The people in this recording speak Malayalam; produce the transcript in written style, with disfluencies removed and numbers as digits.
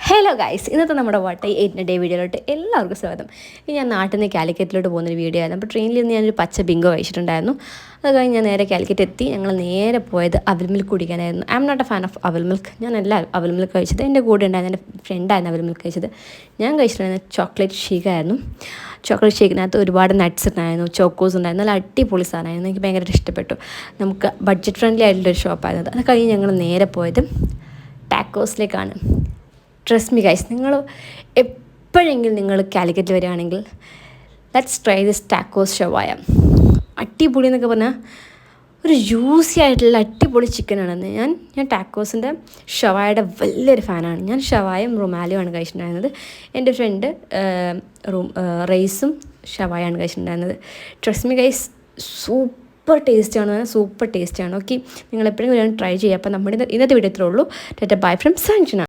ഹലോ ഗൈസ്, ഇന്നത്തെ നമ്മുടെ വാട്ടൈ 8 ഡേ വീഡിയോയിലോട്ട് എല്ലാവർക്കും സ്വാഗതം. ഞാൻ നാട്ടിൽ നിന്ന് കാലിക്കറ്റിലോട്ട് പോകുന്നൊരു വീഡിയോ ആയിരുന്നു. അപ്പോൾ ട്രെയിനിൽ നിന്ന് ഞാനൊരു പച്ച ബിങ്കോ കഴിച്ചിട്ടുണ്ടായിരുന്നു. അത് കഴിഞ്ഞ് ഞാൻ നേരെ കാലിക്കറ്റ് എത്തി. ഞങ്ങൾ നേരെ പോയത് അവൽ മിൽക്ക് കുടിക്കാനായിരുന്നു. I am not a fan of aval milk. ഞാൻ എല്ലാ അവൽ മിൽക്ക് കഴിച്ചത് എൻ്റെ കൂടെ ഉണ്ടായിരുന്നു, എൻ്റെ ഫ്രണ്ടായിരുന്നു അവൽ മിൽക്ക് കഴിച്ചത്. ഞാൻ കഴിച്ചിട്ടുണ്ടായിരുന്നത് ചോക്ലേറ്റ് ഷേക്ക് ആയിരുന്നു. ചോക്ലേറ്റ് ഷേക്കിനകത്ത് ഒരുപാട് നട്ട്സ് ഉണ്ടായിരുന്നു, ചോക്കോസ് ഉണ്ടായിരുന്നു. നല്ല അടിപൊളി സാധനമായിരുന്നു, എനിക്ക് ഭയങ്കരമായിട്ട് ഇഷ്ടപ്പെട്ടു. നമുക്ക് ബഡ്ജറ്റ് ഫ്രണ്ട്ലി ആയിട്ടുള്ളൊരു ഷോപ്പായിരുന്നു. അത് കഴിഞ്ഞ് ഞങ്ങൾ നേരെ പോയത് ടാക്കോസിലേക്കാണ്. ട്രസ്റ്റ് മി ഗൈസ്, നിങ്ങൾ എപ്പോഴെങ്കിലും നിങ്ങൾ കാലിക്കറ്റ് വരികയാണെങ്കിൽ ലെറ്റ്സ് ട്രൈ ദിസ് ടാക്കോസ് ഷവായ. അടിപൊളി എന്നൊക്കെ പറഞ്ഞാൽ ഒരു ജ്യൂസി ആയിട്ടുള്ള അടിപൊളി ചിക്കനാണെന്ന്. ഞാൻ ടാക്കോസിൻ്റെ ഷവായയുടെ വലിയൊരു ഫാനാണ്. ഞാൻ ഷവായും റുമാലിയുമാണ് കഴിച്ചിട്ടുണ്ടായിരുന്നത്. എൻ്റെ ഫ്രണ്ട് റൈസും ഷവായാണ് കഴിച്ചിട്ടുണ്ടായിരുന്നത്. ട്രസ്റ്റ് മി ഗൈസ്, സൂപ്പർ ടേസ്റ്റാണ്. ഓക്കെ, നിങ്ങൾ എപ്പോഴും ട്രൈ ചെയ്യുക. അപ്പോൾ നമ്മുടെ ഇന്നത്തെ വീഡിയോ ഇത്രേ ഉള്ളൂ. Bye from Sanjana.